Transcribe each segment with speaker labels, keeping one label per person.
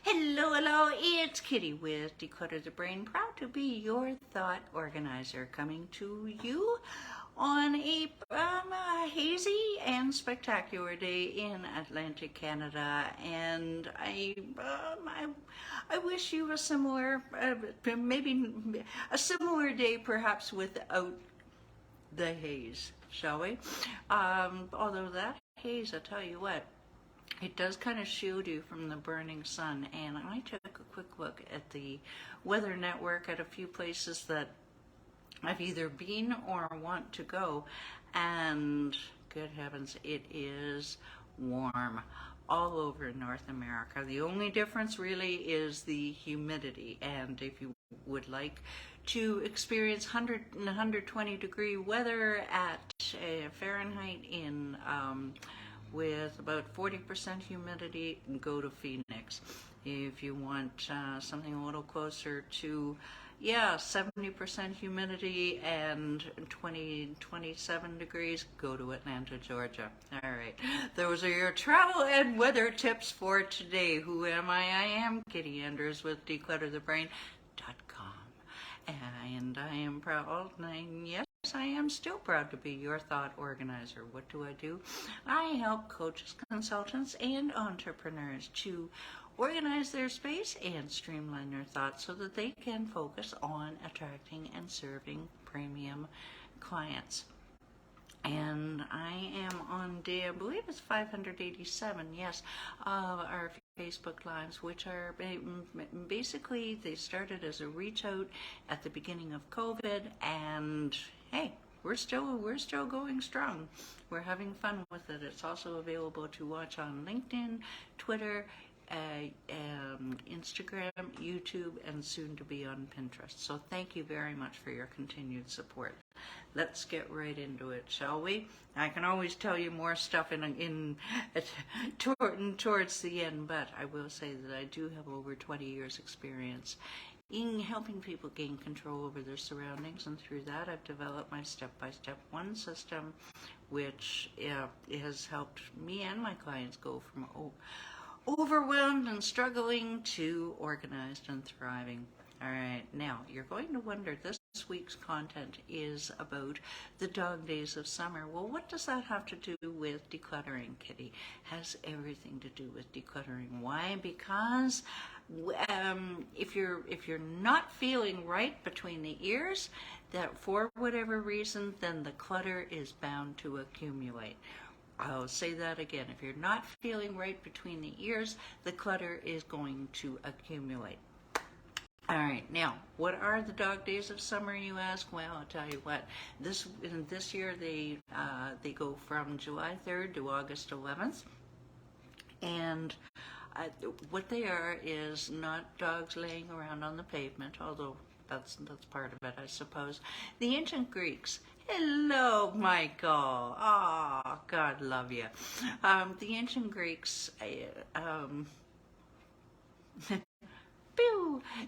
Speaker 1: Hello, hello, it's Kitti with Declutter the Brain, proud to be your thought organizer, coming to you on a hazy and spectacular day in Atlantic Canada, and I wish you a similar, maybe a similar day, perhaps without the haze, shall we? Although that haze, I tell you what, it does kind of shield you from the burning sun. And I took a quick look at the weather network at a few places that I've either been or want to go, and good heavens, it is warm all over North America. The only difference really is the humidity, and if you would like to experience 100 and 120 degree weather at Fahrenheit in with about 40% humidity, go to Phoenix. If you want something a little closer to 70% humidity and 27 degrees, go to Atlanta, Georgia. All right, those are your travel and weather tips for today. Who am I? I am Kitti Anders with declutterthebrain.com, and I am proud, and yes, I am still proud to be your thought organizer. What do? I help coaches, consultants, and entrepreneurs to organize their space and streamline their thoughts so that they can focus on attracting and serving premium clients. And I am on day, I believe it's 587, yes, our Facebook Lives, which are basically, they started as a reach out at the beginning of COVID, and hey, we're still going strong. We're having fun with it. It's also available to watch on LinkedIn, Twitter, Instagram, YouTube, and soon to be on Pinterest. So thank you very much for your continued support. Let's get right into it, shall we? I can always tell you more stuff towards the end, but I will say that I do have over 20 years experience in helping people gain control over their surroundings, and through that I've developed my step-by-step one system, which has helped me and my clients go from overwhelmed and struggling to organized and thriving. All right, now you're going to wonder, this week's content is about the dog days of summer. Well, what does that have to do with decluttering, Kitti? Has everything to do with decluttering. Why? Because if you're not feeling right between the ears, that for whatever reason, then the clutter is bound to accumulate. I'll say that again. If you're not feeling right between the ears, the clutter is going to accumulate. All right, now, what are the dog days of summer, you ask? Well, I'll tell you what. This year they go from July 3rd to August 11th, and what they are is not dogs laying around on the pavement, although that's part of it, I suppose. The ancient Greeks. Hello, Michael. Oh, God love you. The ancient Greeks.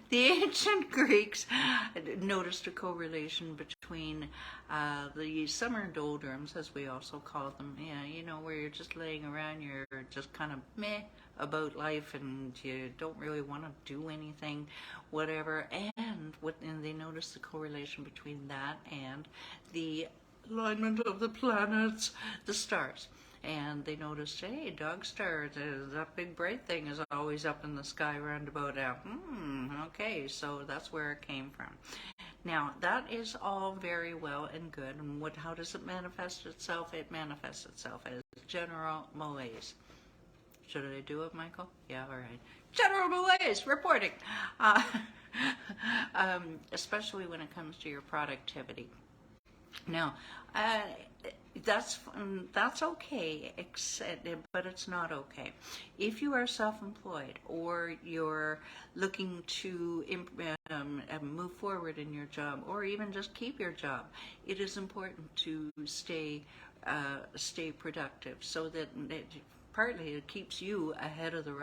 Speaker 1: The ancient Greeks noticed a correlation between the summer doldrums, as we also call them, where you're just laying around, you're just kind of meh about life, and you don't really want to do anything, whatever, and they noticed the correlation between that and the alignment of the planets, the stars. And they noticed, hey, dog star, that big bright thing is always up in the sky round about now. Okay, so that's where it came from. Now, that is all very well and good. And how does it manifest itself? It manifests itself as general malaise. Should I do it, Michael? Yeah, all right. General malaise, reporting. Especially when it comes to your productivity. Now, that's okay, but it's not okay. If you are self-employed or you're looking to move forward in your job, or even just keep your job, it is important to stay productive, so that partly it keeps you ahead of the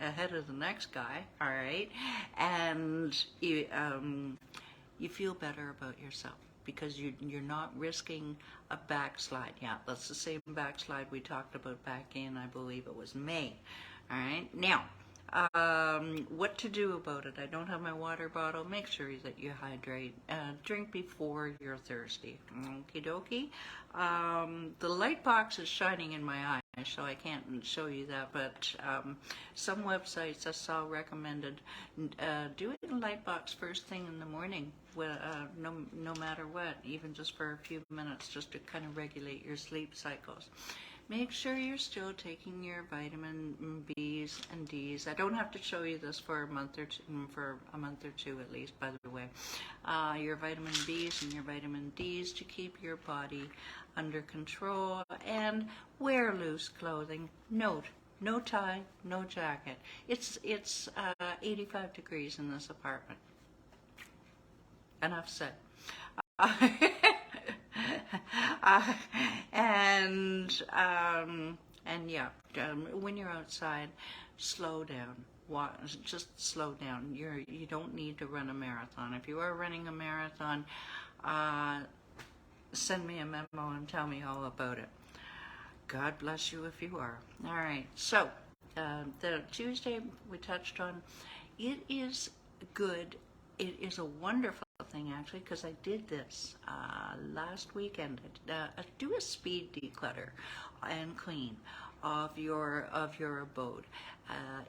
Speaker 1: ahead of the next guy. All right, and you feel better about yourself, because you're not risking a backslide. Yeah, that's the same backslide we talked about back in, I believe it was May. All right, now What to do about it? I don't have my water bottle. Make sure that you hydrate. Drink before you're thirsty. Okie dokie. The light box is shining in my eye, so I can't show you that, but some websites I saw recommended doing a light box first thing in the morning, no matter what, even just for a few minutes, just to kind of regulate your sleep cycles. Make sure you're still taking your vitamin B's and D's. I don't have to show you this for a month or two at least, by the way. Your vitamin B's and your vitamin D's to keep your body under control, and wear loose clothing. Note, no tie, no jacket. It's 85 degrees in this apartment. Enough said. And yeah, when you're outside, slow down. Just slow down. You don't need to run a marathon. If you are running a marathon, send me a memo and tell me all about it. God bless you if you are. All right. So the Tuesday we touched on, it is good. It is a wonderful thing, actually, because I did this last weekend. Do a speed declutter and clean of your abode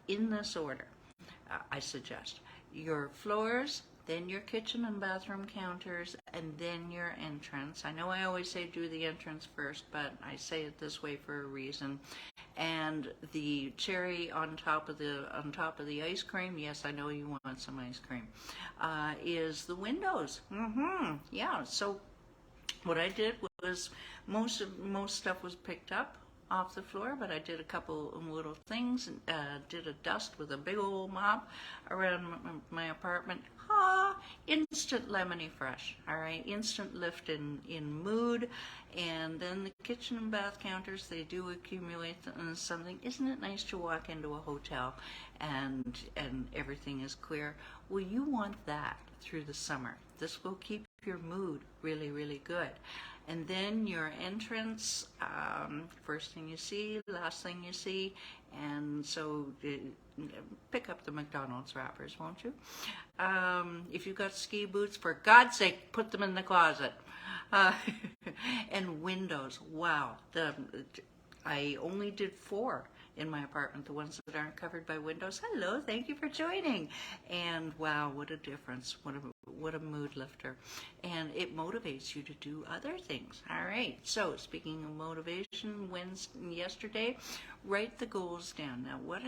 Speaker 1: in this order. I suggest your floors, then your kitchen and bathroom counters, and then your entrance. I know I always say do the entrance first, but I say it this way for a reason. And the cherry on top of the ice cream, yes, I know you want some ice cream, is the windows. Yeah, so what I did was most stuff was picked up off the floor, but I did a couple of little things. Did a dust with a big old mop around my apartment. Instant lemony fresh. All right, instant lift in mood. And then the kitchen and bath counters, they do accumulate something. Isn't it nice to walk into a hotel and everything is clear? Well, you want that through the summer. This will keep your mood really, really good. And then your entrance, first thing you see, last thing you see, and so pick up the McDonald's wrappers, won't you? If you've got ski boots, for God's sake, put them in the closet. And windows, wow. I only did 4 in my apartment, the ones that aren't covered by windows. Hello, thank you for joining. And wow, what a difference. What a mood lifter. And it motivates you to do other things. All right, so speaking of motivation, yesterday, write the goals down. Now, what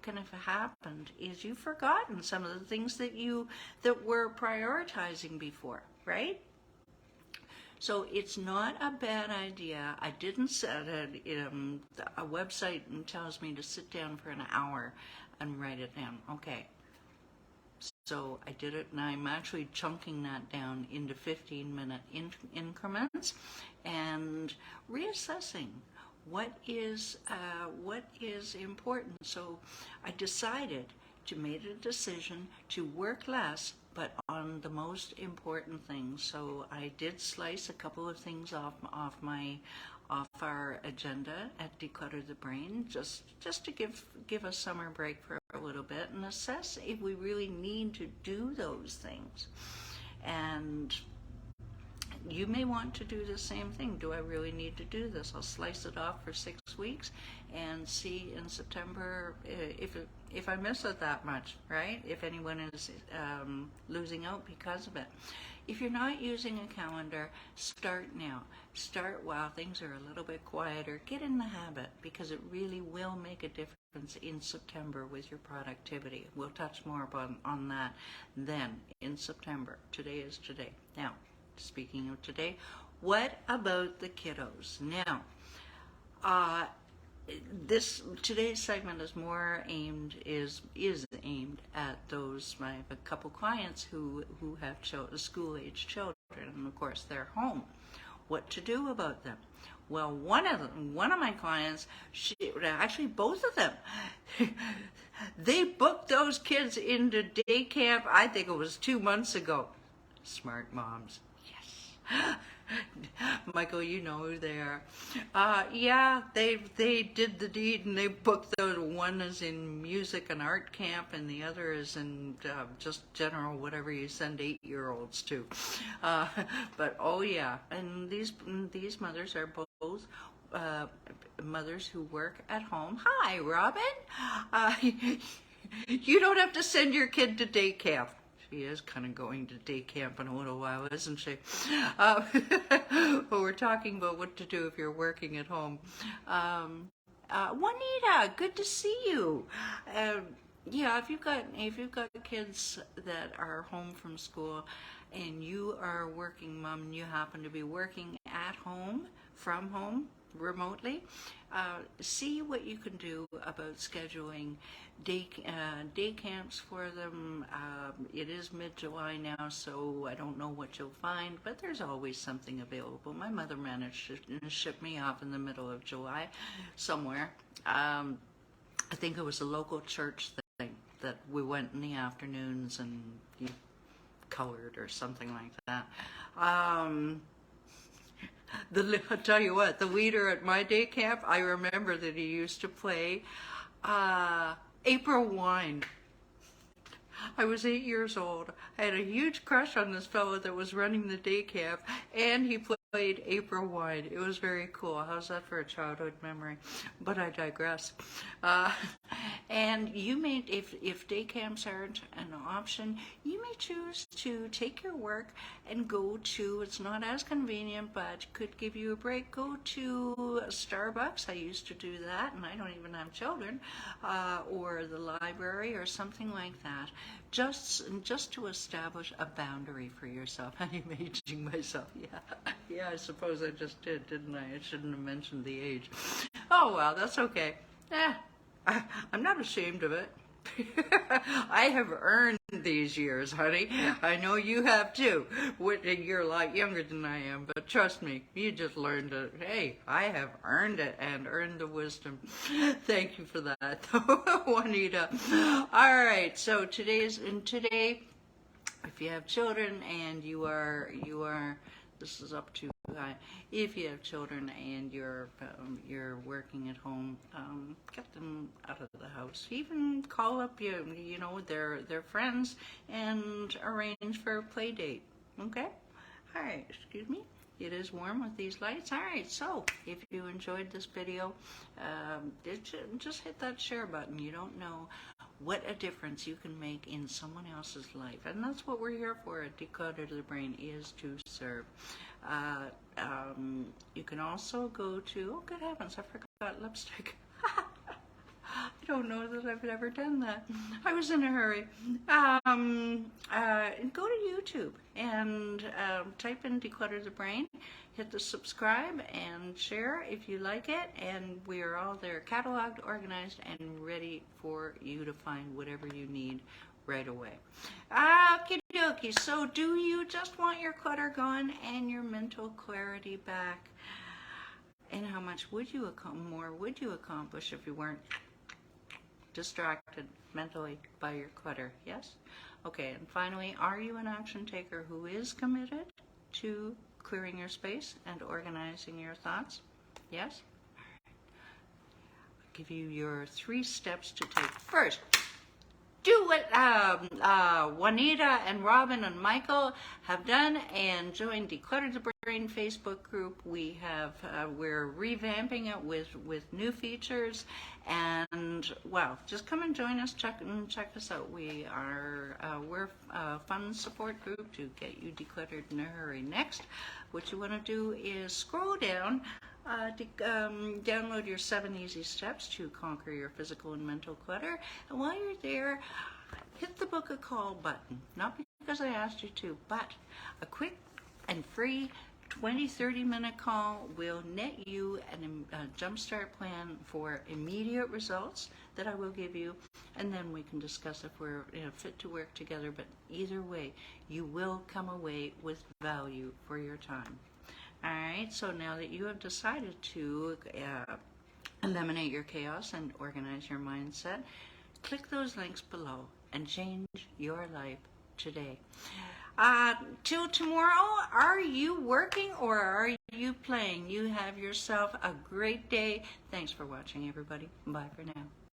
Speaker 1: kind of happened is you've forgotten some of the things that were prioritizing before, right? So it's not a bad idea. I didn't set a website tells me to sit down for an hour and write it down. Okay. So I did it, and I'm actually chunking that down into 15-minute increments and reassessing what is important. So I decided made a decision to work less, but on the most important things. So I did slice a couple of things off our agenda at Declutter the Brain, just to give a summer break for a little bit and assess if we really need to do those things. And you may want to do the same thing. Do I really need to do this? I'll slice it off for 6 weeks and see in September if I miss it that much, right? If anyone is losing out because of it. If you're not using a calendar, start now. Start while things are a little bit quieter. Get in the habit, because it really will make a difference in September with your productivity. We'll touch more on that then in September. Today is today. Now, speaking of today, what about the kiddos? Now, today's segment is aimed at those. I have a couple clients who have school-age children, and of course they're home. What to do about them? Well, one of my clients, actually both of them, they booked those kids into day camp. I think it was 2 months ago. Smart moms. Yes. Michael, you know who they are. Yeah, they did the deed and they booked those. One is in music and art camp, and the other is in just general whatever you send 8-year-olds to. Uh, but oh yeah, and these mothers are both mothers who work at home. Hi, Robin. Uh, you don't have to send your kid to day camp. She is kind of going to day camp in a little while, isn't she? Uh, but we're talking about what to do if you're working at home. Juanita, good to see you. Yeah, if you've got kids that are home from school, and you are a working mom, and you happen to be working at home, from home, remotely, see what you can do about scheduling day camps for them. It is mid-July now, so I don't know what you'll find, but there's always something available. My mother managed to ship me off in the middle of July somewhere. I think it was a local church thing that we went in the afternoons and you colored or something like that. I'll tell you what, the leader at my day camp, I remember that he used to play April Wine. I was 8 years old. I had a huge crush on this fellow that was running the day camp, and he played April Wine. It was very cool. How's that for a childhood memory? But I digress. And you may, if day camps aren't an option, you may choose to take your work and go to, it's not as convenient, but could give you a break, go to Starbucks. I used to do that, and I don't even have children, or the library or something like that. Just to establish a boundary for yourself. I'm aging myself. Yeah, I suppose I just did, didn't I? I shouldn't have mentioned the age. Oh well, that's okay. I'm not ashamed of it. I have earned these years, honey. I know you have too. You're a lot younger than I am, but trust me, you just learned it. Hey, I have earned it and earned the wisdom. Thank you for that, Juanita. All right, so today, if you have children and you are, this is up to if you have children and you're working at home, get them out of the house. Even call up their friends and arrange for a play date. Okay? All right. Excuse me. It is warm with these lights. All right. So if you enjoyed this video, just hit that share button. You don't know what a difference you can make in someone else's life, and that's what we're here for at Declutter the Brain, is to serve. You can also go to, oh good heavens, I forgot lipstick. I don't know that I've ever done that. I was in a hurry. Go to YouTube and type in Declutter the Brain. Hit the subscribe and share if you like it. And we are all there, cataloged, organized, and ready for you to find whatever you need right away. Okie dokie. So do you just want your clutter gone and your mental clarity back? And how much more would you accomplish if you weren't distracted mentally by your clutter? Yes? Okay, and finally, are you an action taker who is committed to clearing your space and organizing your thoughts? Yes? All right. I'll give you your 3 steps to take. First, do what Juanita and Robin and Michael have done and join Declutter the Brain Facebook group. We're revamping it with new features, and well, just come and join us. Check us out. We're a fun support group to get you decluttered in a hurry. Next, what you want to do is scroll down. Download your 7 easy steps to conquer your physical and mental clutter. And while you're there, hit the book a call button. Not because I asked you to, but a quick and free 20-30 minute call will net you a jumpstart plan for immediate results that I will give you, and then we can discuss if we're fit to work together. But either way, you will come away with value for your time. All right, so now that you have decided to eliminate your chaos and organize your mindset, click those links below and change your life today. Till tomorrow, are you working or are you playing? You have yourself a great day. Thanks for watching, everybody. Bye for now.